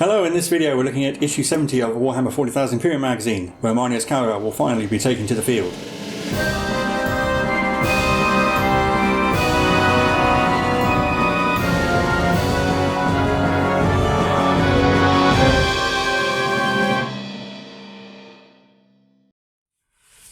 Hello, in this video we're looking at issue 70 of Warhammer 40,000 Imperium magazine, where Marneus Calgar will finally be taken to the field.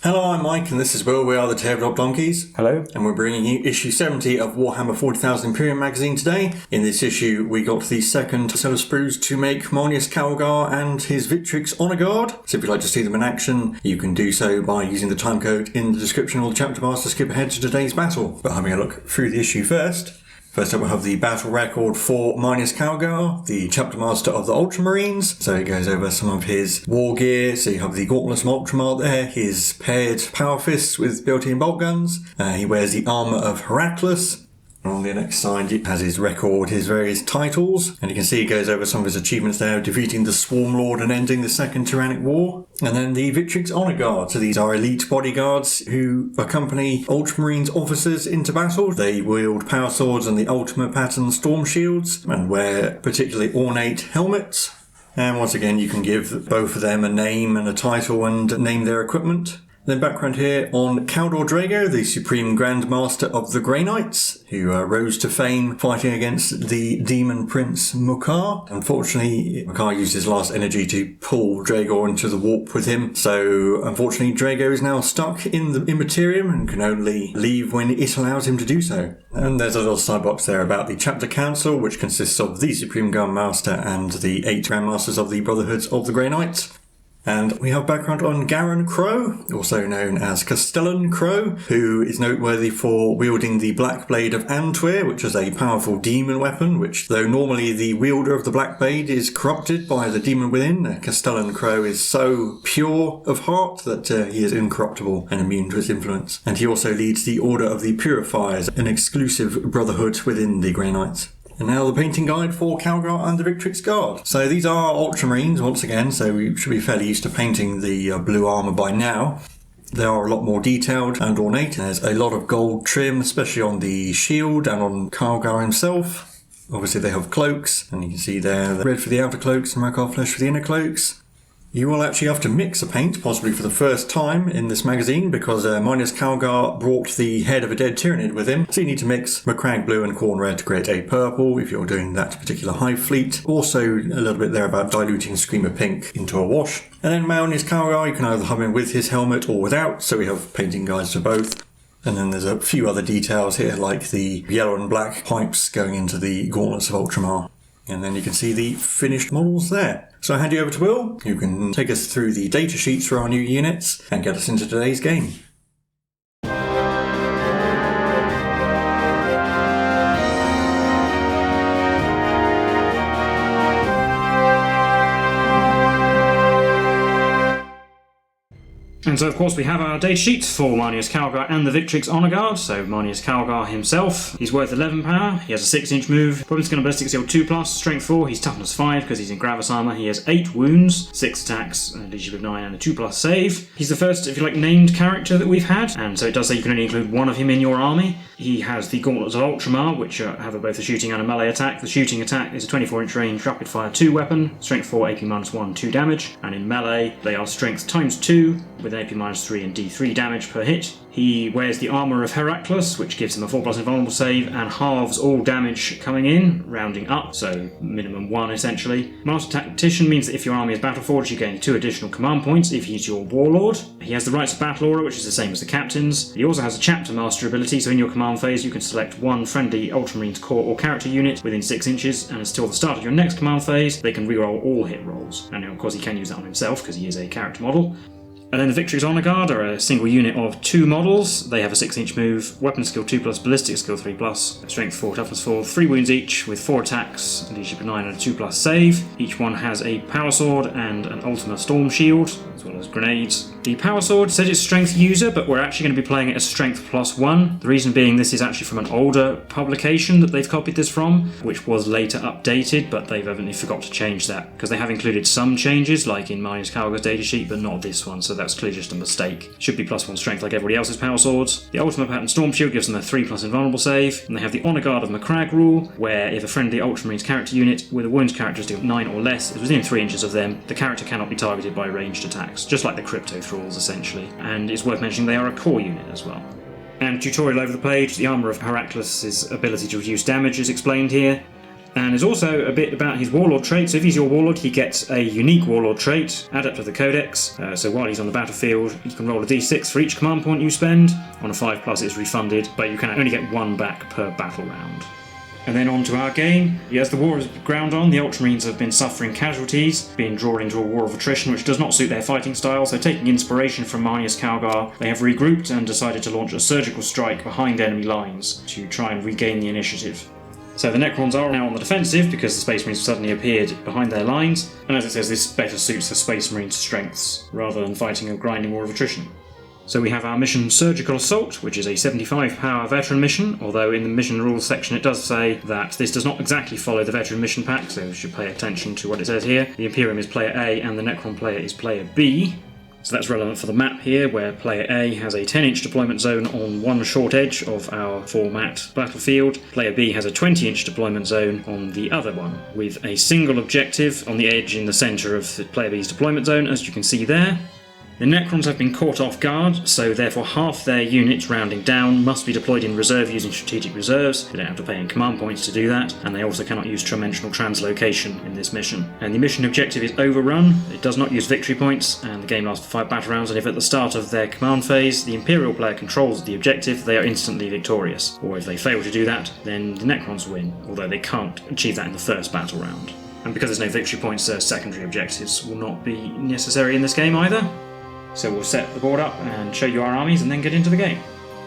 Hello, I'm Mike and this is Will. We are the Tabletop Donkeys. Hello. And we're bringing you issue 70 of Warhammer 40,000 Imperium magazine today. In this issue we got the second set of sprues to make Marneus Calgar and his Victrix Honour Guard. So if you'd like to see them in action, you can do so by using the timecode in the description or the chapter bars to skip ahead to today's battle. But having a look through the issue first. First up we'll have the battle record for Marneus Calgar, the chapter master of the Ultramarines. So he goes over some of his war gear. So you have the gauntlets from Ultramar there, his paired power fists with built-in bolt guns. He wears the armour of Heracles. On the next side it has his record, his various titles, and you can see he goes over some of his achievements there, defeating the Swarm Lord and ending the Second Tyrannic War. And then the Victrix Honour Guard. So these are elite bodyguards who accompany Ultramarines officers into battle. They wield power swords and the Ultima pattern storm shields, and wear particularly ornate helmets. And once again you can give both of them a name and a title and name their equipment. Then background here on Kaldor Drago, the Supreme Grand Master of the Grey Knights, who rose to fame fighting against the Demon Prince Mukar. Unfortunately, Mukar used his last energy to pull Drago into the warp with him, so unfortunately Drago is now stuck in the Imperium and can only leave when it allows him to do so. And there's a little side box there about the Chapter Council, which consists of the Supreme Grand Master and the 8 Grand Masters of the Brotherhoods of the Grey Knights. And we have background on Garen Crow, also known as Castellan Crow, who is noteworthy for wielding the Black Blade of Antwer, which is a powerful demon weapon, which, though normally the wielder of the Black Blade is corrupted by the demon within, Castellan Crow is so pure of heart that he is incorruptible and immune to its influence. And he also leads the Order of the Purifiers, an exclusive brotherhood within the Grey Knights. And now the painting guide for Calgar and the Victrix Guard. So these are Ultramarines once again, so we should be fairly used to painting the blue armour by now. They are a lot more detailed and ornate. There's a lot of gold trim, especially on the shield and on Calgar himself. Obviously they have cloaks, and you can see there the red for the outer cloaks and Rakar flesh for the inner cloaks. You will actually have to mix a paint, possibly for the first time in this magazine, because Marneus Calgar brought the head of a dead Tyranid with him. So you need to mix Macragge Blue and Khorne Red to create a purple, if you're doing that particular hive fleet. Also, a little bit there about diluting Screamer Pink into a wash. And then Marneus Calgar, you can either have him with his helmet or without, so we have painting guides for both. And then there's a few other details here, like the yellow and black pipes going into the gauntlets of Ultramar. And then you can see the finished models there. So I'll hand you over to Will, who can take us through the data sheets for our new units and get us into today's game. And so, of course, we have our data sheets for Marneus Calgar and the Victrix Honour Guard. So, Marneus Calgar himself, he's worth 11 power, he has a 6-inch move, weapon skill and ballistic skill 2+, strength 4, he's toughness 5 because he's in Gravis armour, he has 8 wounds, 6 attacks, leadership of 9 and a 2+ save. He's the first, if you like, named character that we've had, and so it does say you can only include one of him in your army. He has the gauntlets of Ultramar, which have both a shooting and a melee attack. The shooting attack is a 24-inch range rapid fire 2 weapon, strength 4, AP -1, 2 damage, and in melee they are strength ×2 with AP -3 and D3 damage per hit. He wears the armour of Heracles, which gives him a 4+ invulnerable save and halves all damage coming in, rounding up, so minimum 1 essentially. Master Tactician means that if your army is battleforged, you gain 2 additional command points if he's your warlord. He has the Rights of Battle Aura, which is the same as the captain's. He also has a Chapter Master ability, so in your command phase you can select one friendly Ultramarines core or character unit within 6 inches, and until the start of your next command phase, they can reroll all hit rolls. And of course he can use that on himself, because he is a character model. And then the Victrix Honour Guard are a single unit of 2 models. They have a 6-inch move, weapon skill 2+, ballistic skill 3+, strength 4, toughness 4, 3 wounds each with 4 attacks, leadership of 9 and a 2+ save. Each one has a power sword and an Ultima storm shield, as well as grenades. The power sword says it's strength user, but we're actually going to be playing it as strength +1. The reason being this is actually from an older publication that they've copied this from, which was later updated, but they've evidently forgot to change that, because they have included some changes, like in Marneus Calgar's datasheet, but not this one, so that's clearly just a mistake. Should be +1 strength like everybody else's power swords. The ultimate pattern Storm Shield gives them a 3+ invulnerable save, and they have the Honour Guard of Macragge rule, where if a friendly Ultramarines character unit with a wound characteristic of 9 or less is within 3 inches of them, the character cannot be targeted by ranged attacks, just like the Crypto Thralls essentially. And it's worth mentioning they are a core unit as well. And tutorial over the page, the armour of Heracles' ability to reduce damage is explained here. And there's also a bit about his Warlord trait. So if he's your Warlord, he gets a unique Warlord trait, Adept of the Codex. So while he's on the battlefield, you can roll a d6 for each command point you spend. On a 5+, it's refunded, but you can only get 1 back per battle round. And then on to our game. As the war is ground on, the Ultramarines have been suffering casualties, being drawn into a war of attrition which does not suit their fighting style, so taking inspiration from Marneus Calgar, they have regrouped and decided to launch a surgical strike behind enemy lines to try and regain the initiative. So the Necrons are now on the defensive because the Space Marines have suddenly appeared behind their lines, and as it says, this better suits the Space Marines' strengths, rather than fighting a grinding war of attrition. So we have our mission Surgical Assault, which is a 75 power veteran mission, although in the mission rules section it does say that this does not exactly follow the veteran mission pack, so you should pay attention to what it says here. The Imperium is player A and the Necron player is player B. So that's relevant for the map here, where player A has a 10-inch deployment zone on one short edge of our format battlefield. Player B has a 20-inch deployment zone on the other one, with a single objective on the edge in the centre of the player B's deployment zone, as you can see there. The Necrons have been caught off guard, so therefore half their units, rounding down, must be deployed in reserve using strategic reserves. They don't have to pay in command points to do that, and they also cannot use dimensional translocation in this mission. And the mission objective is Overrun. It does not use victory points, and the game lasts for 5 battle rounds, and if at the start of their command phase the Imperial player controls the objective, they are instantly victorious. Or if they fail to do that, then the Necrons win, although they can't achieve that in the first battle round. And because there's no victory points, secondary objectives will not be necessary in this game either. So we'll set the board up and show you our armies and then get into the game.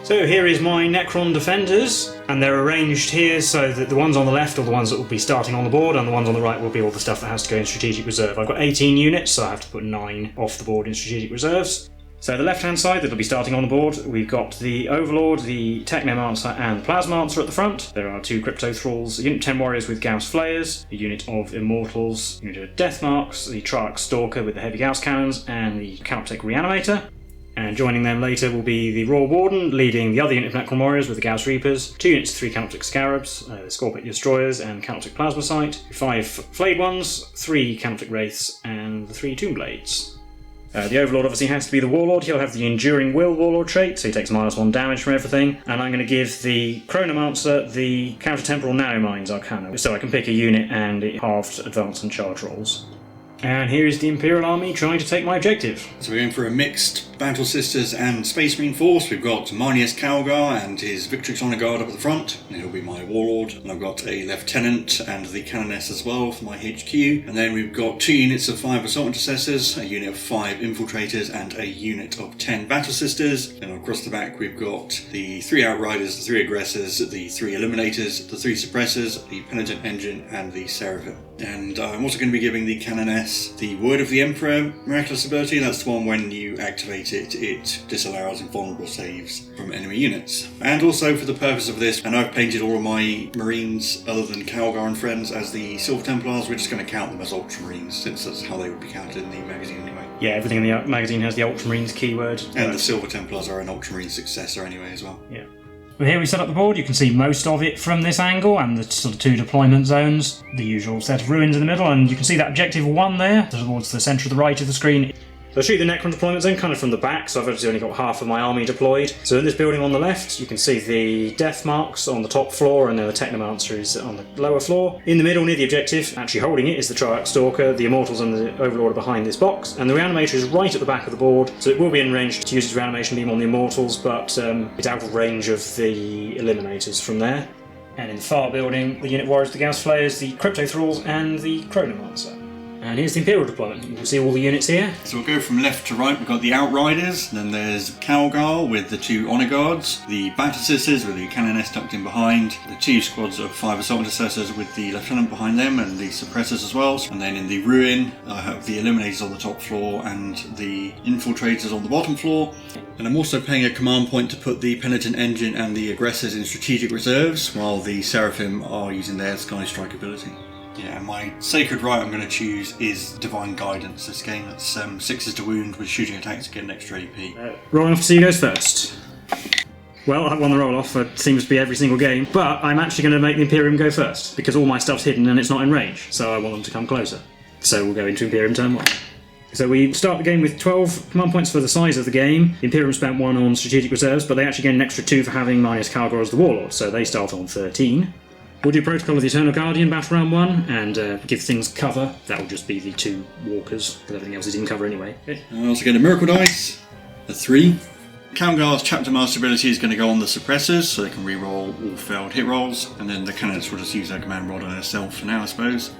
So here is my Necron defenders, and they're arranged here so that the ones on the left are the ones that will be starting on the board, and the ones on the right will be all the stuff that has to go in strategic reserve. I've got 18 units, so I have to put 9 off the board in strategic reserves. So the left-hand side that'll be starting on the board, we've got the Overlord, the Technomancer and Plasmancer at the front. There are 2 Crypto Thralls, a unit of 10 warriors with Gauss Flayers, a unit of Immortals, a unit of Deathmarks, the Triarch Stalker with the heavy Gauss Cannons, and the Canoptech Reanimator. And joining them later will be the Royal Warden, leading the other unit of Necron Warriors with the Gauss Reapers, 2 units of 3 Canoptech Scarabs, the Scorpic Destroyers and Canoptech Plasmacite, 5 Flayed Ones, 3 Canoptech Wraiths, and the 3 Tomb Blades. The Overlord obviously has to be the Warlord. He'll have the Enduring Will Warlord trait, so he takes -1 damage from everything. And I'm going to give the Chronomancer the Counter-Temporal Nanomines Arcana, so I can pick a unit and it halved advance and charge rolls. And here is the Imperial army trying to take my objective. So we're going for a mixed Battle Sisters and Space Marine force. We've got Marneus Calgar and his Victrix Honour Guard up at the front, and he'll be my Warlord. And I've got a Lieutenant and the Canoness as well for my HQ. And then we've got 2 units of 5 Assault Intercessors, a unit of 5 Infiltrators, and a unit of 10 Battle Sisters. And across the back we've got the 3 Outriders, the 3 Aggressors, the 3 Eliminators, the 3 Suppressors, the Penitent Engine, and the Seraphim. And I'm also going to be giving the Canoness the Word of the Emperor miraculous ability. That's the one when you activate it, it disallows invulnerable saves from enemy units. And also for the purpose of this, and I've painted all of my Marines other than Calgar and friends as the Silver Templars. We're just going to count them as Ultramarines, since that's how they would be counted in the magazine anyway. Yeah, everything in the magazine has the Ultramarines keyword. And the Silver Templars are an Ultramarine successor anyway as well. Yeah. Well, here we set up the board. You can see most of it from this angle and the sort of 2 deployment zones, the usual set of ruins in the middle, and you can see that objective 1 there towards the centre of the right of the screen. So I'll shoot the Necron deployment zone kind of from the back, so I've actually only got half of my army deployed. So in this building on the left, you can see the death marks on the top floor, and then the Technomancer is on the lower floor. In the middle, near the objective, actually holding it, is the Triarch Stalker. The Immortals and the Overlord are behind this box, and the Reanimator is right at the back of the board, so it will be in range to use its Reanimation beam on the Immortals, but it's out of range of the Eliminators from there. And in the far building, the unit warriors, the Gauss Flayers, the Crypto Thralls, and the Chronomancer. And here's the Imperial deployment. You can see all the units here. So we'll go from left to right. We've got the Outriders, then there's Calgar with the 2 Honour Guards, the Battle Sisters with the Canoness tucked in behind, the 2 squads of 5 Assault Intercessors with the Lieutenant behind them and the Suppressors as well. And then in the Ruin, I have the Eliminators on the top floor and the Infiltrators on the bottom floor. And I'm also paying a command point to put the Penitent Engine and the Aggressors in strategic reserves, while the Seraphim are using their Sky Strike ability. Yeah, my Sacred Right I'm going to choose is Divine Guidance this game. That's 6s to wound with shooting attacks to get an extra AP. Rolling off to see who goes first. Well, I've won the roll-off, it seems to be every single game, but I'm actually going to make the Imperium go first, because all my stuff's hidden and it's not in range, so I want them to come closer. So we'll go into Imperium turn 1. So we start the game with 12 command points for the size of the game. The Imperium spent 1 on strategic reserves, but they actually gain an extra 2 for having Marneus Calgar as the Warlord, so they start on 13. We'll do Protocol of the Eternal Guardian battle round 1 and give things cover. That will just be the 2 walkers, because everything else is in cover anyway. Okay. I also get a Miracle Dice, a 3. Calgar's Chapter Master ability is going to go on the Suppressors, so they can reroll all failed hit rolls, and then the Canoness will just use their command rod on herself for now, I suppose.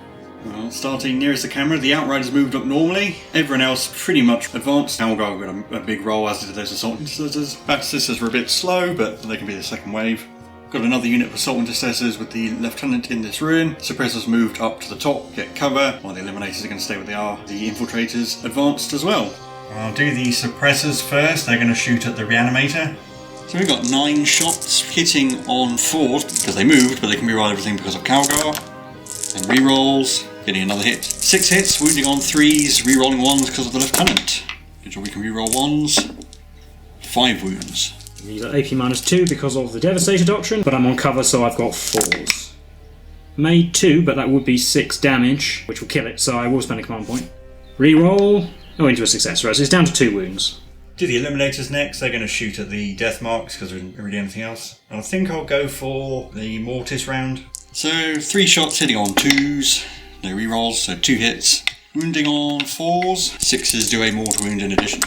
Well, starting nearest the camera, the Outriders moved up normally. Everyone else pretty much advanced. Calgar got a big roll, as did those Assault Intercessors. Battle Sisters were a bit slow, but they can be the second wave. Got another unit of Assault Intercessors with the Lieutenant in this ruin. Suppressors moved up to the top, get cover, while the Eliminators are going to stay where they are. The Infiltrators advanced as well. I'll do the Suppressors first. They're going to shoot at the Reanimator. So we've got 9 shots hitting on 4, because they moved, but they can reroll everything because of Calgar. And rerolls, getting another hit. 6 hits, wounding on 3s, rerolling 1s because of the Lieutenant. Good job, we can reroll 1s. 5 wounds. These are AP -2 because of the Devastator Doctrine, but I'm on cover, so I've got 4s. Made 2, but that would be 6 damage, which will kill it, so I will spend a command point. Reroll. Oh, into a success, right, so it's down to 2 wounds. Do the Eliminators next. They're going to shoot at the Death Marks because there isn't really anything else. I think I'll go for the Mortis round. So 3 shots hitting on 2s, no rerolls, so 2 hits. Wounding on 4s, 6s do a mortal wound in addition.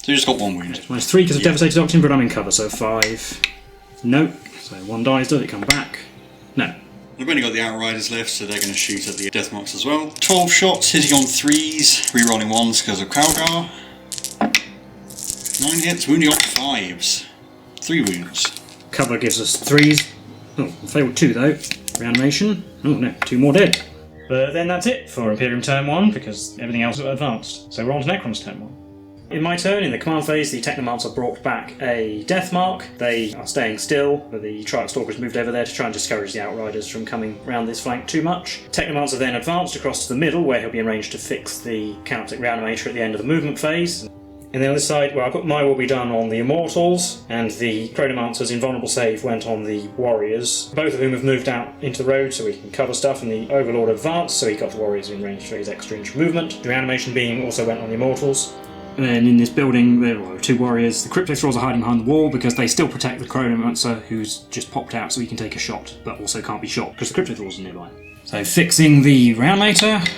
So you just got 1 wound. Minus 3 because of Devastator Doctrine, but I'm in cover, so 5. Nope. So 1 dies, does it come back? No. We've only got the Outriders left, so they're going to shoot at the Death Marks as well. 12 shots, hitting on 3s, rerolling 1s because of Calgar. 9 hits, wounding on 5s. 3 wounds. Cover gives us 3s. Oh, failed 2 though. Reanimation. Oh no, 2 more dead. But then that's it for Imperium turn 1, because everything else is advanced. So we're on to Necrons turn 1. In my turn, in the command phase, the Technomancer brought back a Death Mark. They are staying still, but the Triarch Stalkers moved over there to try and discourage the Outriders from coming round this flank too much. Technomancer then advanced across to the middle, where he'll be arranged to fix the Canoptic Reanimator at the end of the movement phase. And the other side, well, I've got my will be done on the Immortals, and the Chronomancer's invulnerable save went on the Warriors, both of whom have moved out into the road so we can cover stuff, and the Overlord advanced, so he got the Warriors in range for his extra inch movement. The Reanimation beam also went on the Immortals. And then in this building, there are 2 Warriors. The Crypto Thralls are hiding behind the wall because they still protect the Chronomancer, who's just popped out so he can take a shot, but also can't be shot because the Crypto Thralls are nearby. So fixing the Reanimator,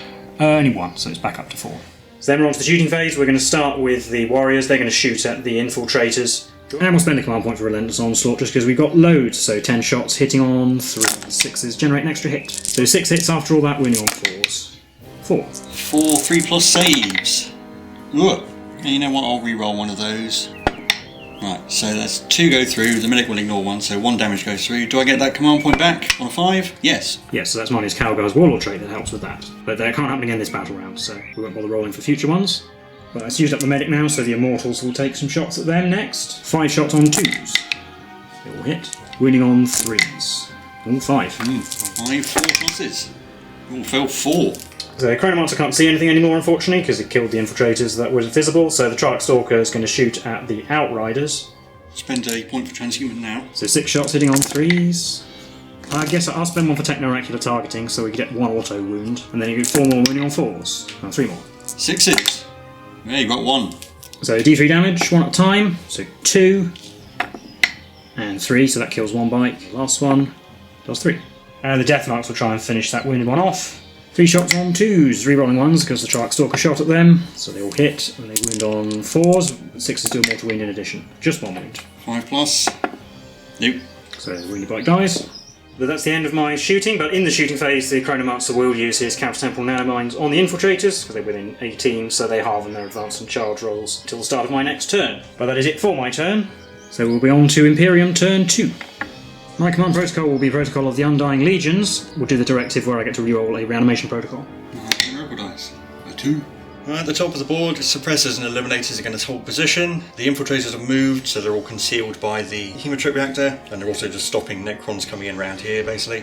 only 1, so it's back up to 4. So then we're on to the shooting phase. We're going to start with the Warriors. They're going to shoot at the Infiltrators. And we'll spend a command point for Relentless Onslaught just because we've got loads. So 10 shots hitting on 3. 6s generate an extra hit. So 6 hits after all that, winning on 4s. 4. 4 3+ saves. Ugh. You know what, I'll re-roll 1 of those. Right, so that's 2 go through, the Medic will ignore 1, so 1 damage goes through. Do I get that command point back on a 5? Yes. Yes, so that's Marneus Calgar's Warlord trait that helps with that. But that can't happen again this battle round, so we won't bother rolling for future ones. But it's used up the Medic now, so the Immortals will take some shots at them next. 5 shots on 2s. They all hit. Winning on 3s. All 5. 5 4 pluses. All fell 4. So the Chronomancer can't see anything anymore, unfortunately, because it killed the Infiltrators that were visible, so the Triarch Stalker is going to shoot at the Outriders. Spend a point for transhuman now. So 6 shots hitting on 3s. I guess I'll spend 1 for Techno-Oracular targeting, so we get 1 auto wound, and then you get 4 more winning on 4s. Oh, 3 more. 6s. Yeah, you got 1. So D3 damage, 1 at a time, so 2, and 3, so that kills 1 bite. Last one does 3. And the Death Marks will try and finish that wounded one off. 3 shots on 2s, re-rolling 1s because the Triarch Stalker shot at them, so they all hit, and they wound on 4s, 6s do a mortal wound in addition. Just 1 wound. 5+. Nope. So the wounded bike dies. But that's the end of my shooting, but in the shooting phase, the Chronomancer will use his counter-temporal nanomines on the infiltrators, because they're within 18, so they halve their advance and charge rolls until the start of my next turn. But that is it for my turn, so we'll be on to Imperium turn 2. My command protocol will be Protocol of the Undying Legions. We'll do the directive where I get to reroll a reanimation protocol. Miracle dice. A 2. At the top of the board, suppressors and eliminators are going to hold position. The infiltrators are moved, so they're all concealed by the hematrit reactor, and they're also just stopping Necrons coming in around here, basically.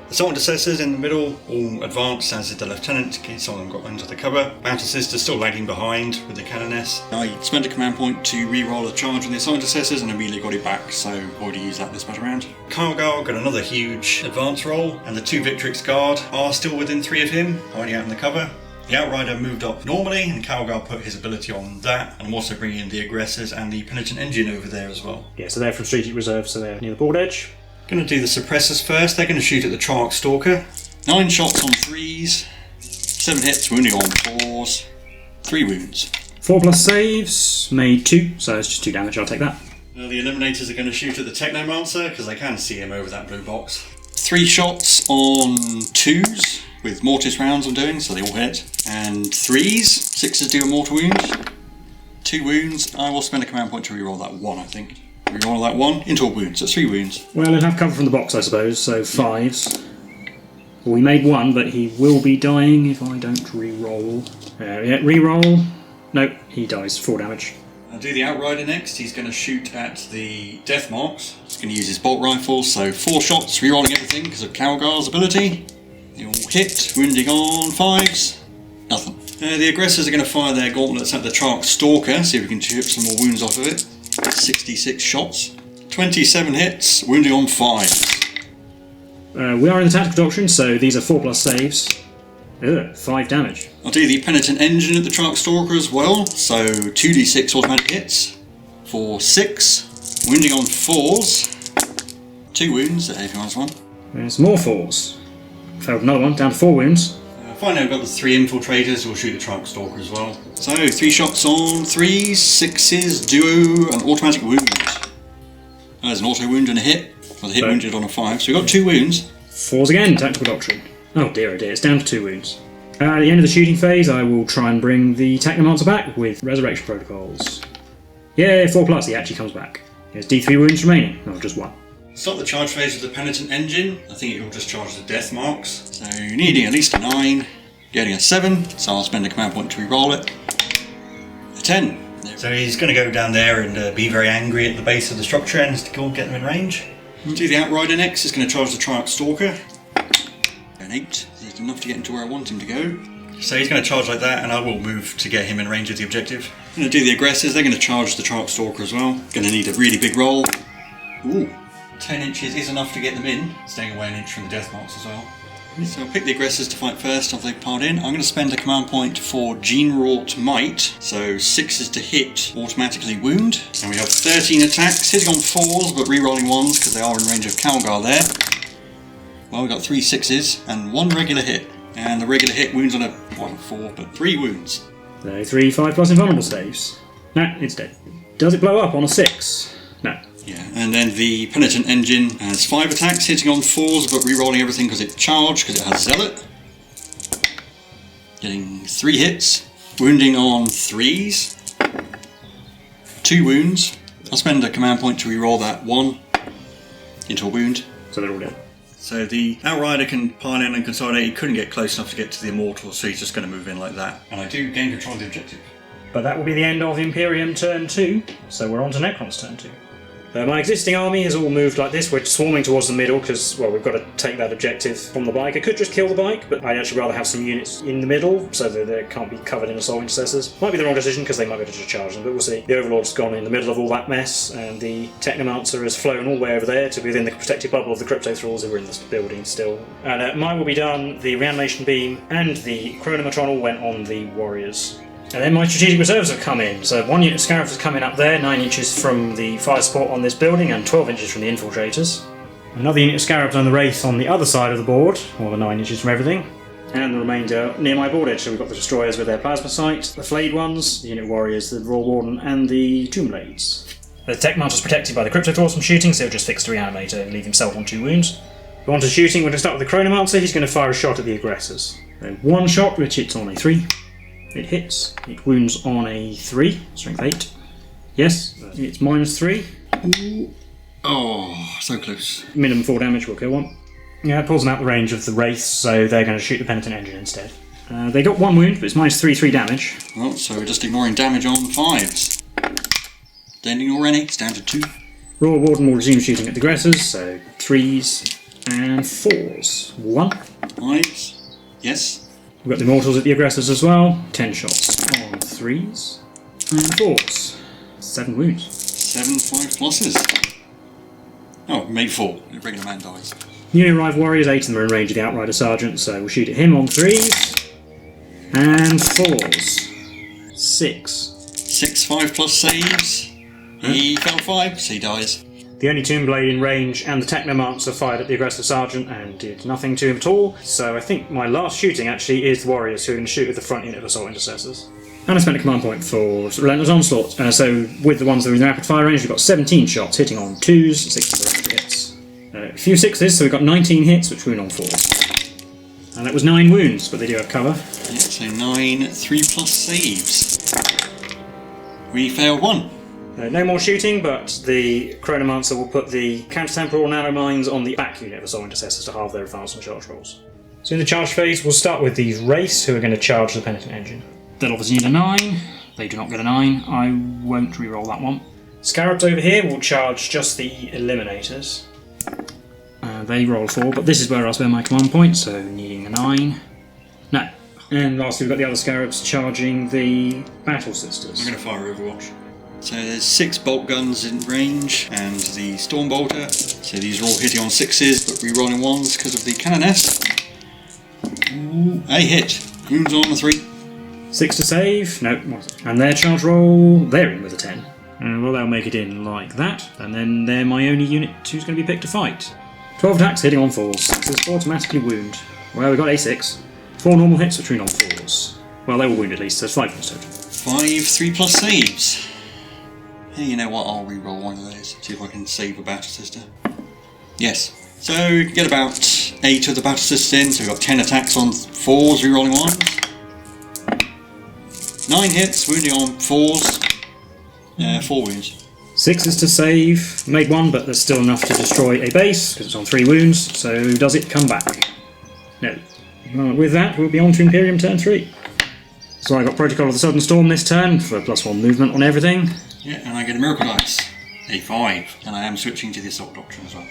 The Assault Intercessors in the middle, all advanced, as is the Lieutenant, some of them got into the cover. Mountain Sisters still lagging behind with the Canoness. I spent a command point to re-roll a charge on the Assault Intercessors and immediately got it back, so already used that this battle round. Calgar got another huge advance roll, and the 2 Victrix Guard are still within 3 of him, hiding out in the cover. The Outrider moved up normally, and Calgar put his ability on that, and I'm also bringing in the Aggressors and the Penitent Engine over there as well. Yeah, so they're from Strategic Reserve, so they're near the board edge. Going to do the Suppressors first. They're going to shoot at the Trarch Stalker. 9 shots on 3s, 7 hits, wounding on 4s, 3 wounds. 4+ saves, made 2, so it's just 2 damage, I'll take that. Now the Eliminators are going to shoot at the Technomancer, because they can see him over that blue box. 3 shots on 2s. With Mortis rounds I'm doing, so they all hit. And 3s, 6s do a mortal wound. 2 wounds, I will spend a command point to reroll that 1, I think. Reroll that 1 into a wound, so it's 3 wounds. Well, he'll have cover from the box, I suppose, so 5s. Well, we made 1, but he will be dying if I don't reroll. Yeah, reroll. Nope, he dies, 4 damage. I'll do the Outrider next. He's going to shoot at the Death Marks. He's going to use his bolt rifle, so 4 shots, rerolling everything because of Calgar's ability. They all hit, wounding on 5s, nothing. The Aggressors are going to fire their gauntlets at the Trarch Stalker, see if we can chip some more wounds off of it. 66 shots, 27 hits, wounding on 5s. We are in the Tactical Doctrine, so these are 4+ saves. 5 damage. I'll do the Penitent Engine at the Trarch Stalker as well, so 2d6 automatic hits for 6, wounding on 4s, 2 wounds, if you want one. There's more 4s. Failed another one, down to 4 wounds. Finally I've got the 3 infiltrators who will shoot the Trarch Stalker as well. So 3 shots on 3s, 6s, duo, and automatic wound. There's an auto wound and a hit. Well, the hit wounded on a 5, so we've got 2 wounds. 4s again, Tactical Doctrine. Oh dear, it's down to 2 wounds. At the end of the shooting phase, I will try and bring the Technomancer back with Resurrection Protocols. Yeah, 4+, he actually comes back. There's D3 wounds remaining, no, just 1. Start the charge phase with the Penitent Engine. I think it will just charge the Death Marks. So needing at least a 9, getting a 7, so I'll spend a command point to re-roll it. A 10. So he's going to go down there and be very angry at the base of the structure and get them in range. Do the Outrider next. He's going to charge the Trarch Stalker. An 8. That's enough to get him to where I want him to go. So he's going to charge like that, and I will move to get him in range of the objective. I'm going to do the Aggressors. They're going to charge the Trarch Stalker as well. Going to need a really big roll. Ooh. 10 inches is enough to get them in, staying away an inch from the Death Marks as well. So I'll pick the Aggressors to fight first after they part in. I'm going to spend a command point for Gene-wrought Might, so 6s to hit, automatically wound. And we have 13 attacks, hitting on 4s but re-rolling 1s because they are in range of Calgar there. Well, we've got 3 6s and 1 regular hit. And the regular hit wounds on a 4, but 3 wounds. So 3 5+ invulnerable saves. No, it's dead. Does it blow up on a 6? No. Yeah, and then the Penitent Engine has 5 attacks, hitting on 4s, but re-rolling everything because it charged, because it has Zealot. Getting 3 hits, wounding on 3s, 2 wounds. I'll spend a command point to re-roll that 1 into a wound. So they're all dead. So the Outrider can pile in and consolidate. He couldn't get close enough to get to the Immortal, so he's just going to move in like that. And I do gain control of the objective. But that will be the end of Imperium turn 2, so we're on to Necron's turn 2. My existing army has all moved like this. We're swarming towards the middle because, well, we've got to take that objective from the bike. I could just kill the bike, but I'd actually rather have some units in the middle so that they can't be covered in assault intercessors. Might be the wrong decision because they might be able to just charge them, but we'll see. The Overlord's gone in the middle of all that mess, and the Technomancer has flown all the way over there to within the protected bubble of the Crypto Thralls who are in this building still. And mine will be done. The Reanimation Beam and the Chronomatron all went on the Warriors. And then my strategic reserves have come in. So 1 unit of Scarabs is coming up there, 9 inches from the fire support on this building and 12 inches from the infiltrators. Another unit of Scarabs on the Wraith on the other side of the board, or the 9 inches from everything. And the remainder near my board edge. So we've got the Destroyers with their Plasma Sight, the Flayed ones, the Unit Warriors, the Raw Warden, and the Tomb Blades. The Techmancer's protected by the Crypto Thralls from shooting, so he'll just fix the Reanimator and leave himself on 2 wounds. Go on to shooting. We're going to start with the Chronomancer. He's going to fire a shot at the aggressors. So 1 shot, which hits on a 3. It hits. It wounds on a 3. Strength 8. Yes, it's -3. Ooh. Oh, so close. Minimum 4 damage will kill one. Yeah, it pulls them out the range of the Wraith, so they're going to shoot the Penitent Engine instead. They got 1 wound, but it's -3 damage. Well, so we're just ignoring damage on 5s. Don't ignore any, it's down to 2. Royal Warden will resume shooting at the aggressors, so 3s and 4s. 1. 5s. Yes. We've got the Immortals at the aggressors as well. 10 shots on 3s and 4s. 7 wounds. 7 5+. Oh, made 4. The regular man dies. Newly arrived warriors, 8 of them are in range of the Outrider Sergeant, so we'll shoot at him on 3s and 4s. 6. 6 5+ saves. He fell 5, so he dies. The only Tomb Blade in range and the Technomancer fired at the aggressive sergeant and did nothing to him at all, so I think my last shooting actually is the warriors who are going to shoot at the front unit of Assault Intercessors. And I spent a command point for Relentless Onslaught, so with the ones that are in the rapid fire range we've got 17 shots hitting on 2s, 6 hits. A few 6s, so we've got 19 hits which wound on 4s. And that was 9 wounds, but they do have cover. Yeah, so 9 3+ saves. We failed 1. No more shooting, but the Chronomancer will put the counter-temporal nanomines on the back unit of Assault Intercessors to halve their advance and charge rolls. So in the charge phase, we'll start with these Wraiths who are going to charge the Penitent Engine. They'll obviously need a 9. They do not get a 9. I won't re-roll that one. Scarabs over here will charge just the Eliminators. They roll 4, but this is where I'll spend my command point, so needing a 9. No. And lastly, we've got the other Scarabs charging the Battle Sisters. I'm going to fire Overwatch. So there's 6 bolt guns in range and the Storm Bolter. So these are all hitting on 6s but re-rolling 1s because of the Canoness. Ooh, a hit. Wounds on a 3. 6 to save. No. And their charge roll, they're in with a 10. Well, they'll make it in like that. And then they're my only unit who's going to be picked to fight. 12 attacks hitting on 4s. 6s automatically wound. Well, we've got a6. 4 normal hits which wound on 4s. Well, they will wound at least, so it's 5 points total. 5 3+ saves. Hey, you know what, I'll re-roll one of those, see if I can save a Battle Sister. Yes. So we can get about 8 of the Battle Sisters in, so we've got 10 attacks on 4s, re-rolling 1s. 9 hits, wounding on 4s. 4 wounds. 6s to save, made 1, but there's still enough to destroy a base, because it's on 3 wounds, so does it come back? No. With that, we'll be on to Imperium turn 3. So I got Protocol of the Southern Storm this turn, for +1 movement on everything. Yeah, and I get a Miracle Dice, a 5, and I am switching to the Assault Doctrine as well.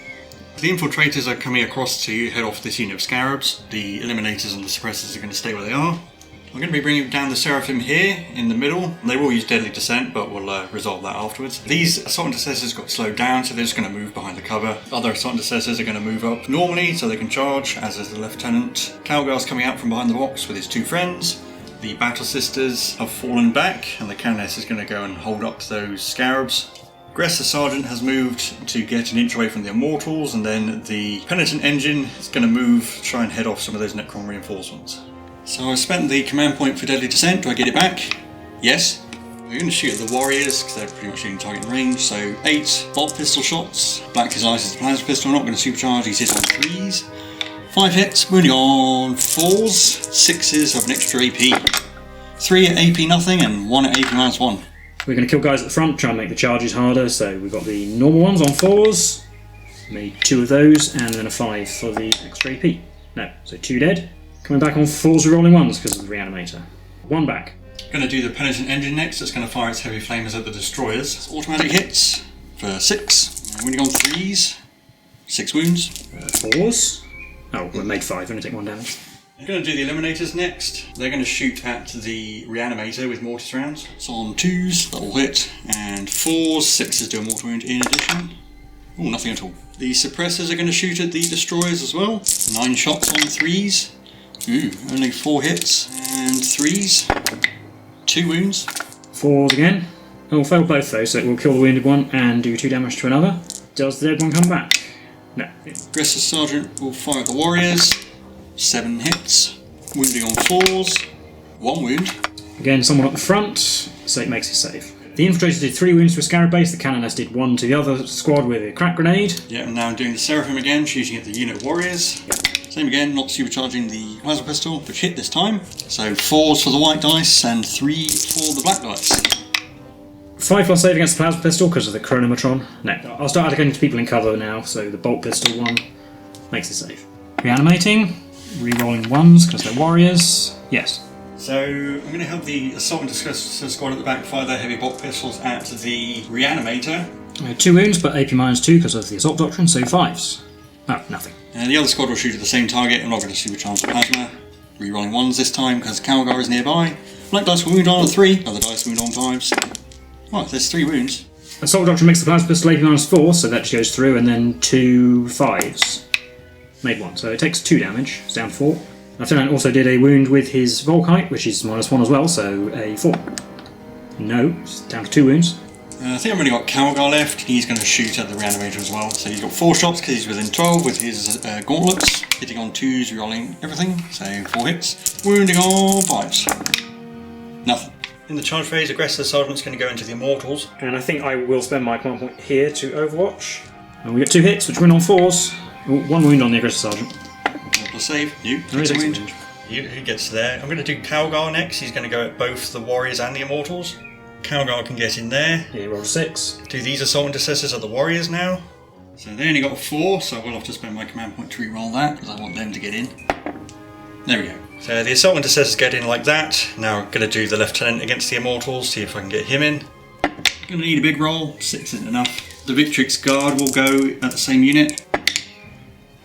The Infiltrators are coming across to head off this unit of Scarabs. The Eliminators and the Suppressors are going to stay where they are. I'm going to be bringing down the Seraphim here, in the middle. They will use Deadly Descent, but we'll resolve that afterwards. These Assault Intercessors got slowed down, so they're just going to move behind the cover. Other Assault Intercessors are going to move up normally, so they can charge, as is the Lieutenant. Calgar's coming out from behind the box with his 2 friends. The Battle Sisters have fallen back, and the Canoness is going to go and hold up to those Scarabs. Aggressor Sergeant has moved to get an inch away from the Immortals, and then the Penitent Engine is going to move, try and head off some of those Necron reinforcements. So I've spent the command point for Deadly Descent. Do I get it back? Yes. We're going to shoot at the Warriors, because they're pretty much shooting target range. So 8 bolt pistol shots. Black Desires is the plasma pistol. I'm not going to supercharge. He's hit on 3s. 5 hits, wounding on 4s, 6s have an extra AP. 3 at AP nothing and 1 at AP -1. We're going to kill guys at the front, try and make the charges harder, so we've got the normal ones on 4s, made 2 of those, and then a 5 for the extra AP. No, so 2 dead. Coming back on 4s re-rolling 1s because of the Reanimator. 1 back. Going to do the Penitent Engine next, it's going to fire its heavy flamers at the Destroyers. It's automatic hits for 6, wounding on 3s, 6 wounds. 4s. Oh, we made 5, only take 1 damage. I'm going to do the Eliminators next. They're going to shoot at the Reanimator with mortis rounds. So on 2s, that'll hit, and 4s, 6s do a mortal wound in addition. Oh, nothing at all. The Suppressors are going to shoot at the Destroyers as well. 9 shots on 3s. Ooh, only 4 hits, and 3s. 2 wounds. 4s again. Oh, failed both though, so it will kill the wounded one and do 2 damage to another. Does the dead one come back? No. Aggressor Sergeant will fire at the Warriors. 7 hits. Wounding on 4s. 1 wound. Again, someone at the front, so it makes his save. The infiltrators did 3 wounds to a scarab base, the canoness did 1 to the other squad with a crack grenade. Yeah, and now I'm doing the Seraphim again, shooting at the unit warriors. Same again, not supercharging the plasma pistol, which hit this time. So 4s for the white dice and 3 for the black dice. 5+ save against the plasma pistol because of the chronometron. No, I'll start allocating to people in cover now, so the bolt pistol one makes the save. Reanimating, re-rolling 1s because they're warriors. Yes. So I'm going to help the assault and discuss squad at the back fire their heavy bolt pistols at the reanimator. 2 wounds, but AP -2 because of the assault doctrine, so 5s. Oh, nothing. And the other squad will shoot at the same target. I'm not going to supercharge the plasma. Rerolling 1s this time because Calgar is nearby. Black dice will wound on 3, other dice wound on 5s. Well, there's 3 wounds. Assault doctrine makes the plasma pistol AP -4, so that just goes through, and then 2 5s. Made 1, so it takes 2 damage. It's down to 4. Lieutenant also did a wound with his Volkite, which is -1 as well, so a 4. No, it's down to 2 wounds. I think I've only got Calgar left. He's going to shoot at the reanimator as well. So he's got 4 shots because he's within 12 with his gauntlets. Hitting on 2s, rerolling everything. So 4 hits. Wounding on 5s. Nothing. In the charge phase, Aggressor Sergeant's going to go into the Immortals. And I think I will spend my command point here to Overwatch. And we get 2 hits, which win on 4s. 1 wound on the Aggressor Sergeant. Plus save. You. There is a wound. wound. He gets there. I'm going to do Calgar next. He's going to go at both the Warriors and the Immortals. Calgar can get in there. Yeah, he rolled a 6. Do these Assault Intercessors at the Warriors now. So they only got 4, so I will have to spend my command point to re-roll that, because I want them to get in. There we go. So the Assault Intercessors get in like that. Now I'm going to do the Lieutenant against the Immortals, see if I can get him in. Going to need a big roll. 6 isn't enough. The Victrix Guard will go at the same unit.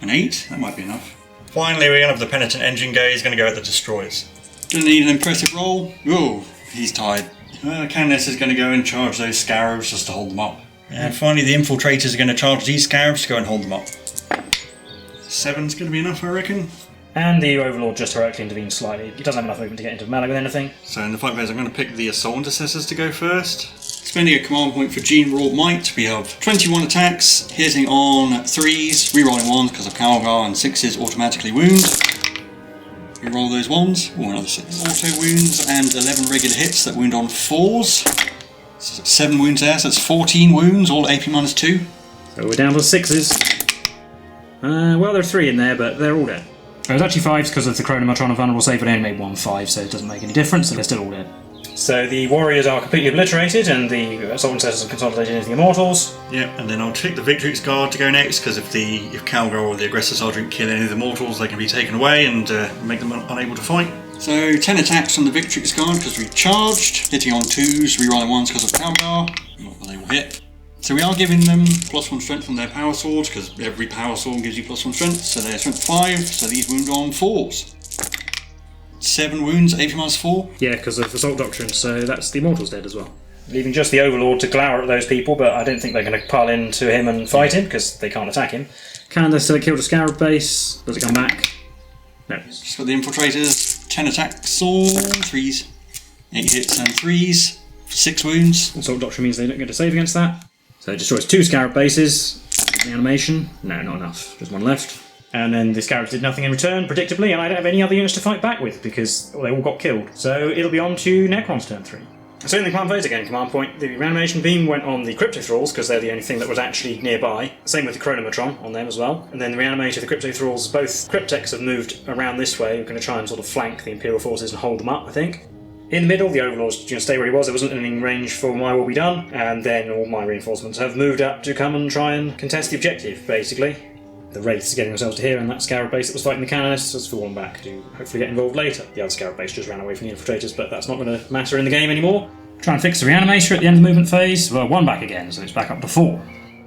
An 8, that might be enough. Finally, we're going to have the Penitent Engine go. He's going to go at the Destroyers. Going to need an impressive roll. Ooh, he's tired. Canoness is going to go and charge those Scarabs just to hold them up. And finally, the Infiltrators are going to charge these Scarabs to go and hold them up. 7's going to be enough, I reckon. And the Overlord just heroically intervenes slightly. He doesn't have enough movement to get into melee with anything. So in the fight phase, I'm going to pick the Assault Intercessors to go first. Spending a command point for Gene Wrought Might, we have 21 attacks, hitting on 3s, rerolling 1s because of Calgar, and 6s automatically wound. Reroll those 1s, oh, another 6. Auto wounds and 11 regular hits that wound on 4s. So 7 wounds there, so that's 14 wounds, all AP -2. So we're down to 6s. Well, there are 3 in there, but they're all dead. There's actually 5s because of the Chronometron and Vulnerable Save, but I only made 1 5, so it doesn't make any difference, so they're still all dead. So the Warriors are completely obliterated, and the Assault Intercessors are consolidated into the Immortals. Yep, and then I'll take the Victrix Guard to go next, because if Calgar or the Aggressor Sergeant kill any of the Mortals, they can be taken away and make them unable to fight. So 10 attacks on the Victrix Guard because we charged, hitting on 2s, rerolling 1s because of Calgar. Not that they will hit. So we are giving them +1 strength from their power swords, because every power sword gives you +1 strength, so they're strength 5, so these wound on 4s. 7 wounds, AP -4. Yeah, because of Assault Doctrine, so that's the Immortals dead as well. Leaving just the Overlord to glower at those people, but I don't think they're going to pile into him and fight him, because they can't attack him. Can they still kill the Scarab base? Does it come back? No. Just got the Infiltrators, 10 attacks, all 3s. 8 hits and 3s, 6 wounds. Assault Doctrine means they don't get a save against that. So it destroys 2 Scarab bases. The animation? No, not enough. Just 1 left. And then the Scarabs did nothing in return, predictably, and I don't have any other units to fight back with because they all got killed. So it'll be on to Necron's turn 3. So in the command phase again, command point, the reanimation beam went on the Crypto Thralls because they're the only thing that was actually nearby. Same with the Chronometron on them as well. And then the reanimator, the Crypto Thralls, both Cryptex have moved around this way. We're going to try and sort of flank the Imperial forces and hold them up, I think. In the middle, the Overlord's going to stay where he was. There wasn't any range for my will be done. And then all my reinforcements have moved up to come and try and contest the objective, basically. The Wraiths are getting themselves to here, and that Scarab base that was fighting the Canonists has fallen back to hopefully get involved later. The other Scarab base just ran away from the Infiltrators, but that's not going to matter in the game anymore. Try and fix the Reanimator at the end of the movement phase. Well, 1 back again, so it's back up to 4.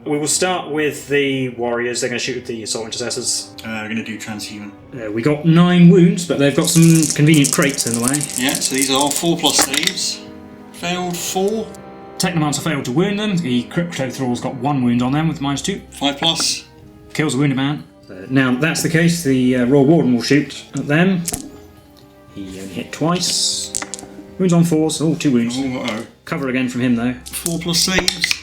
We will start with the Warriors. They're going to shoot at the Assault Intercessors. We're going to do Transhuman. We got 9 wounds, but they've got some convenient crates in the way. Yeah, so these are 4+ saves. Failed 4. Technomancer failed to wound them. The Crypto Thrall's got 1 wound on them with -2. 5+. Kills a wounded man. Now that's the case, the Royal Warden will shoot at them. He only hit twice. Wounds on 4s, oh, 2 wounds. Oh. Cover again from him though. 4+ saves.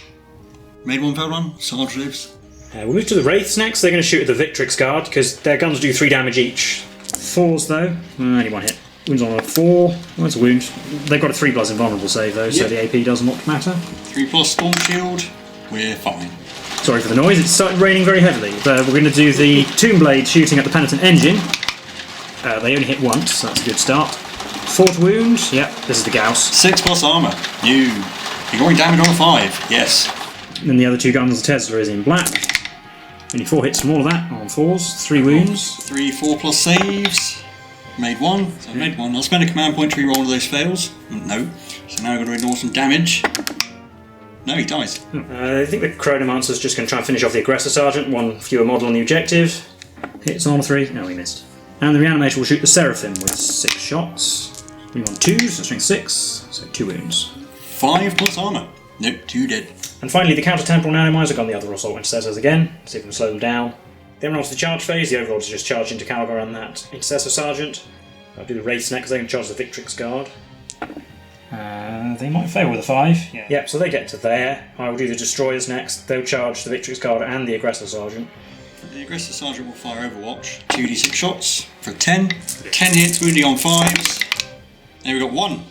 Made 1, failed 1. Sarge lives. We'll move to the Wraiths next. They're going to shoot at the Victrix Guard because their guns do 3 damage each. 4s though, only 1 hit. Wounds on a 4. Well, that's a wound. They've got a 3+ invulnerable save though, so the AP does not matter. 3+ Storm Shield. We're fine. Sorry for the noise, it's started raining very heavily. We're going to do the Tomb Blade shooting at the Penitent Engine. They only hit once, so that's a good start. 4 wound, yep, this is the Gauss. 6+ armour. You're going damage on a 5, yes. And then the other 2 guns, the Tesla is in black. Only 4 hits from all of that on 4s, 3 wounds. 3 4+ saves. Made 1, so I made 1. I'll spend a command point to reroll one of those fails. No. So now I've got to ignore some damage. No, he dies. I think the Chronomancer's just going to try and finish off the Aggressor Sergeant. 1 fewer model on the objective. Hits on a 3. No, he missed. And the Reanimator will shoot the Seraphim with 6 shots. We want 2, so strength 6, so 2 wounds. 5+ armour. Nope, 2 dead. And finally, the Counter-Temporal Nanomiser got the other Assault Intercessors again. See if we can slow them down. Then we're on to the charge phase. The Overlords are just charged into Calgar and that Intercessor Sergeant. I'll do the Wraiths next, they can charge the Victrix Guard. They might fail with a 5. Yeah. Yep, so they get to there. I will do the Destroyers next. They'll charge the Victrix Guard and the Aggressor Sergeant. The Aggressor Sergeant will fire Overwatch. 2d6 shots for 10. 10 hits, wounding on 5s. There we got 1.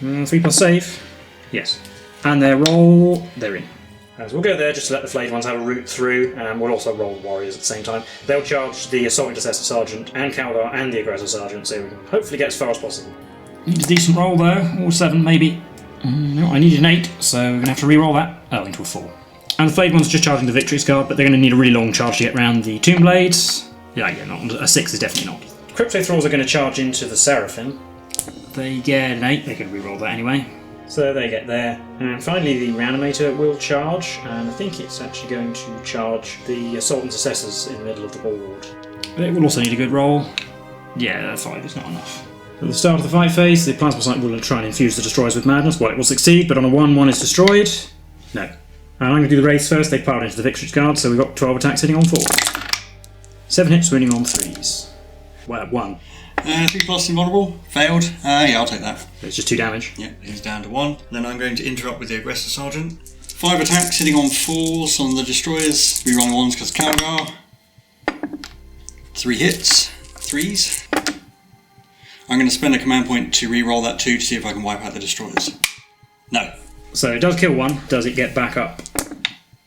3+ save. Yes. And their roll, they're in. So we'll go there just to let the flayed ones have a route through, and we'll also roll Warriors at the same time. They'll charge the Assault Intercessor Sergeant and Calgar and the Aggressor Sergeant, so we can hopefully get as far as possible. Need a decent roll though, or 7 maybe. No, I needed an 8, so we're going to have to re-roll that. Oh, into a 4. And the flayed one's just charging the Victrix Guard, but they're going to need a really long charge to get around the Tomb Blades. Yeah, not a 6 is definitely not. Crypto Thralls are going to charge into the Seraphim. They get an 8, they can re-roll that anyway. So they get there. And finally the Reanimator will charge, and I think it's actually going to charge the Assault Intercessors in the middle of the board. But it will also need a good roll. Yeah, 5 is not enough. At the start of the fight phase, the Plasma Sight will try and infuse the Destroyers with Madness. Well, it will succeed, but on a 1, 1 is destroyed. No. And I'm going to do the Wraiths first. They piled into the Victrix Guard, so we've got 12 attacks hitting on 4. 7 hits, winning on 3s. Well, 1. 3+ invulnerable. Failed. Yeah, I'll take that. It's just 2 damage. Yeah, he's down to 1. Then I'm going to interrupt with the Aggressor Sergeant. 5 attacks hitting on 4s on the Destroyers. Rerolling 1s because Calgar. 3 hits. 3s. I'm going to spend a command point to re-roll that 2 to see if I can wipe out the Destroyers. No. So it does kill 1. Does it get back up?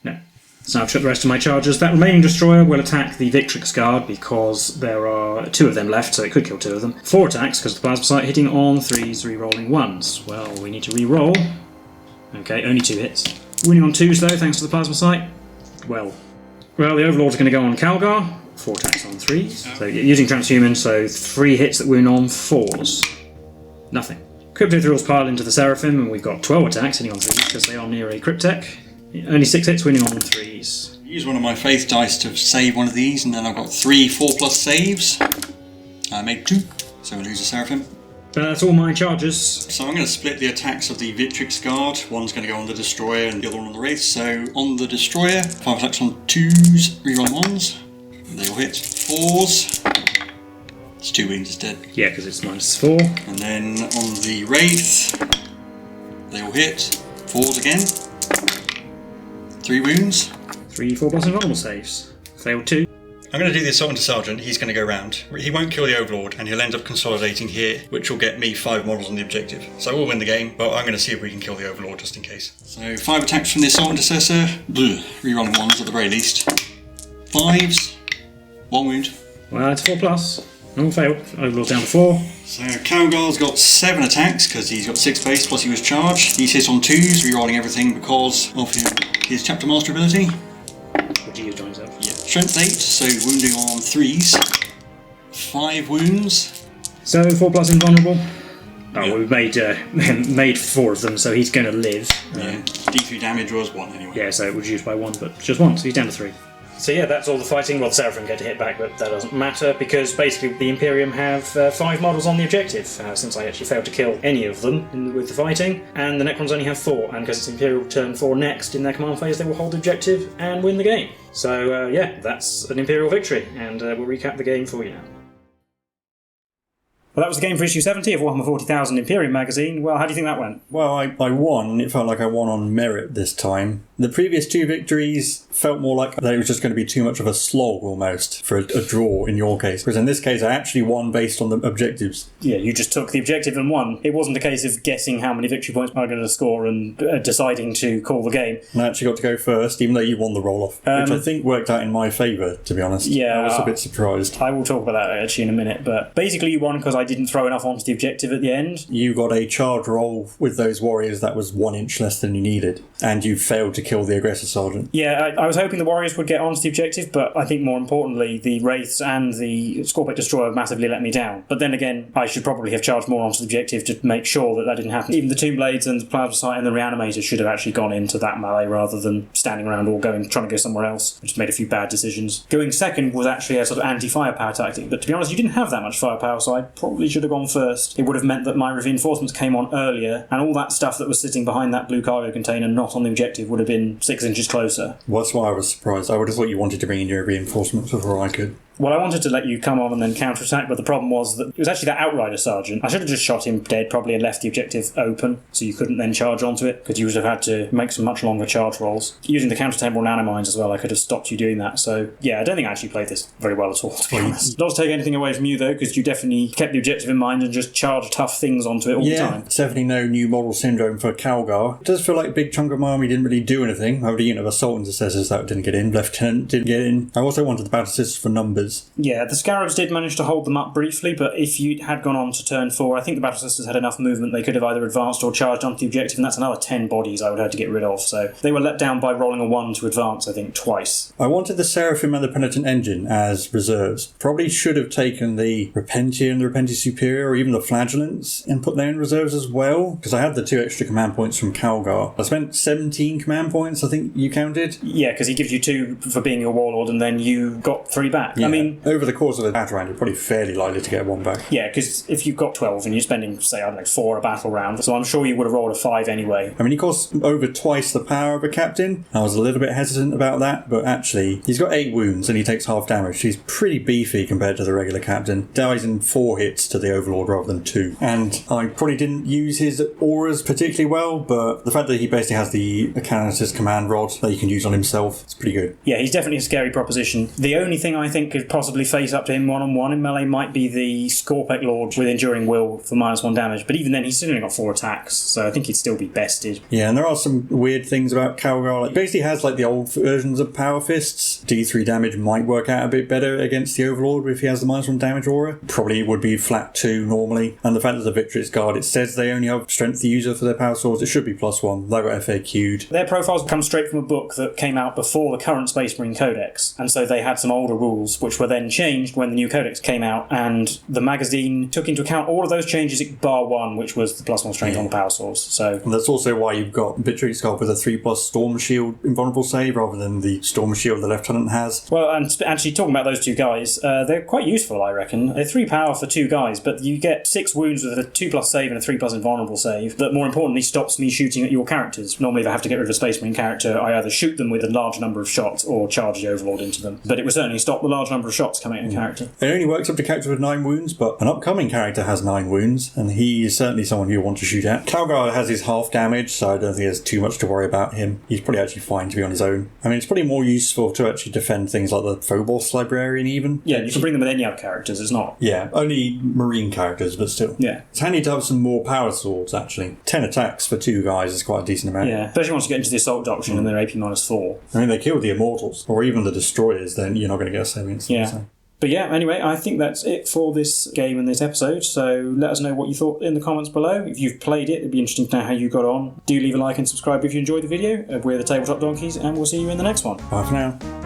No. So I've shot the rest of my charges. That remaining Destroyer will attack the Victrix Guard because there are 2 of them left, so it could kill 2 of them. 4 attacks because the Plasma Sight hitting on 3s, re-rolling 1s. Well, we need to re-roll. Okay, only 2 hits. Winning on 2s though, thanks to the Plasma Sight. Well, the Overlord's going to go on Calgar. 4 attacks on 3s. So using Transhuman, so 3 hits that wound on 4s. Nothing. Crypto Thralls pile into the Seraphim, and we've got 12 attacks hitting on 3s because they are near a Cryptek. Only 6 hits winning on 3s. Use one of my Faith dice to save one of these, and then I've got 3 4+ saves. I made 2, so I lose a Seraphim. That's all my charges. So I'm going to split the attacks of the Victrix Guard. One's going to go on the Destroyer and the other one on the Wraith. So on the Destroyer, 5 attacks on 2s, reroll 1s. They all hit. 4s. It's 2 wounds, it's dead. Yeah, because it's -4. And then on the Wraith, they all hit. 4s again. 3 wounds. 3 4+ invulnerable saves. Failed 2. I'm going to do the Assault Sergeant. He's going to go round. He won't kill the Overlord, and he'll end up consolidating here, which will get me 5 models on the objective. So we'll win the game, but I'm going to see if we can kill the Overlord just in case. So 5 attacks from the Assault Intercessor. Rerolling 1s at the very least. 5s. 1 wound. Well, it's 4+. All failed. Overlord's down to 4. So Calgar's got 7 attacks because he's got 6 base plus he was charged. He's hit on 2s, rerolling everything because of his Chapter Master ability. What do you use on himself? Yeah. Strength 8, so wounding on 3s. 5 wounds. So 4+ invulnerable. Oh, yeah. Well, we've made 4 of them, so he's going to live. Yeah. D3 damage was 1 anyway. Yeah, so it was reduced by 1, but just 1, so he's down to 3. So yeah, that's all the fighting. Well, the Seraphim get to hit back, but that doesn't matter because basically the Imperium have 5 models on the objective, since I actually failed to kill any of them with the fighting, and the Necrons only have 4, and because it's Imperial turn 4 next in their command phase, they will hold the objective and win the game. So yeah, that's an Imperial victory, and we'll recap the game for you now. Well, that was the game for issue 70 of Warhammer 40,000 Imperium magazine. Well, how do you think that went? Well, I won. It felt like I won on merit this time. The previous 2 victories felt more like that it was just going to be too much of a slog almost for a draw in your case. Whereas in this case, I actually won based on the objectives. Yeah, you just took the objective and won. It wasn't a case of guessing how many victory points I was going to score and deciding to call the game. And I actually got to go first, even though you won the roll-off, which I think worked out in my favour, to be honest. Yeah. I was a bit surprised. I will talk about that actually in a minute, but basically you won because I didn't throw enough onto the objective at the end. You got a charge roll with those warriors that was 1 inch less than you needed, and you failed to kill the aggressor sergeant. Yeah, I was hoping the warriors would get onto the objective, but I think more importantly, the wraiths and the Scorpic Destroyer massively let me down. But then again, I should probably have charged more onto the objective to make sure that that didn't happen. Even the Tomb Blades and the Plasma Sight and the Reanimator should have actually gone into that melee rather than standing around or trying to go somewhere else, which made a few bad decisions. Going second was actually a sort of anti-firepower tactic, but to be honest, you didn't have that much firepower, so I probably should have gone first. It would have meant that my reinforcements came on earlier, and all that stuff that was sitting behind that blue cargo container not on the objective would have been 6 inches closer. Well, that's why I was surprised. I would have thought you wanted to bring in your reinforcements before I could. Well, I wanted to let you come on and then counterattack, but the problem was that it was actually that Outrider Sergeant. I should have just shot him dead probably and left the objective open so you couldn't then charge onto it, because you would have had to make some much longer charge rolls. Using the counter-temporal nanomines as well, I could have stopped you doing that. So, yeah, I don't think I actually played this very well at all, to be honest. Not to take anything away from you, though, because you definitely kept the objective in mind and just charged tough things onto it all the time. Yeah, definitely no new model syndrome for Calgar. It does feel like a big chunk of my army didn't really do anything. I would have unit of Assault Intercessors that didn't get in, Lieutenant didn't get in. I also wanted the Battle Assist for numbers. Yeah, the Scarabs did manage to hold them up briefly, but if you had gone on to turn 4, I think the Battle Sisters had enough movement they could have either advanced or charged onto the objective, and that's another 10 bodies I would have to get rid of. So they were let down by rolling a 1 to advance, I think, twice. I wanted the Seraphim and the Penitent Engine as reserves. Probably should have taken the Repentia and the Repentia Superior, or even the Flagellants, and put them in reserves as well, because I had the 2 extra command points from Calgar. I spent 17 command points, I think you counted. Yeah, because he gives you 2 for being your warlord, and then you got 3 back. Yeah. I mean, over the course of a battle round, you're probably fairly likely to get 1 back. Yeah, because if you've got 12 and you're spending, say, I don't know, 4 a battle round, so I'm sure you would have rolled a 5 anyway. I mean, he costs over twice the power of a captain. I was a little bit hesitant about that, but actually, he's got 8 wounds and he takes half damage. He's pretty beefy compared to the regular captain. Dies in 4 hits to the Overlord rather than 2. And I probably didn't use his auras particularly well, but the fact that he basically has the Cannon Assist command rod that you can use on himself, it's pretty good. Yeah, he's definitely a scary proposition. The only thing I think could possibly face up to him one-on-one in melee might be the Scorpic Lord with Enduring Will for -1 damage, but even then he's still only got 4 attacks, so I think he'd still be bested. Yeah, and there are some weird things about Calgar. Like, basically has like the old versions of Power Fists. D3 damage might work out a bit better against the Overlord if he has the -1 damage aura. Probably would be flat 2 normally. And the fact that the Victrix Guard, it says they only have Strength user for their power swords, it should be +1. They got FAQ'd. Their profiles come straight from a book that came out before the current Space Marine Codex, and so they had some older rules which were then changed when the new Codex came out, and the magazine took into account all of those changes bar 1, which was the +1 strength on the power source. So, and that's also why you've got Victrix Guard with a 3+ Storm Shield invulnerable save rather than the Storm Shield the Lieutenant has. Well, and actually talking about those 2 guys, they're quite useful, I reckon. They're 3 power for 2 guys, but you get 6 wounds with a 2+ save and a 3+ invulnerable save that more importantly stops me shooting at your characters. Normally if I have to get rid of a Space Marine character, I either shoot them with a large number of shots or charge the Overlord into them. But it would certainly stop the large number of shots coming at a character. It only works up to characters with 9 wounds, but an upcoming character has 9 wounds, and he is certainly someone you want to shoot at. Calgar has his half damage, so I don't think there's too much to worry about him. He's probably actually fine to be on his own. I mean, it's probably more useful to actually defend things like the Phobos Librarian even. Yeah, you can bring them with any other characters, it's not. Yeah, only Marine characters, but still. Yeah. It's handy to have some more power swords, actually. 10 attacks for 2 guys is quite a decent amount. Yeah, especially once you get into the Assault Doctrine and they're AP -4. I mean, they killed the Immortals, or even the Destroyers, then you're not going to get a save instantly. Yeah. So. But yeah, anyway, I think that's it for this game and this episode, so let us know what you thought in the comments below. If you've played it, it'd be interesting to know how you got on. Do leave a like and subscribe if you enjoyed the video. We're the Tabletop Donkeys, and we'll see you in the next one. Bye for now.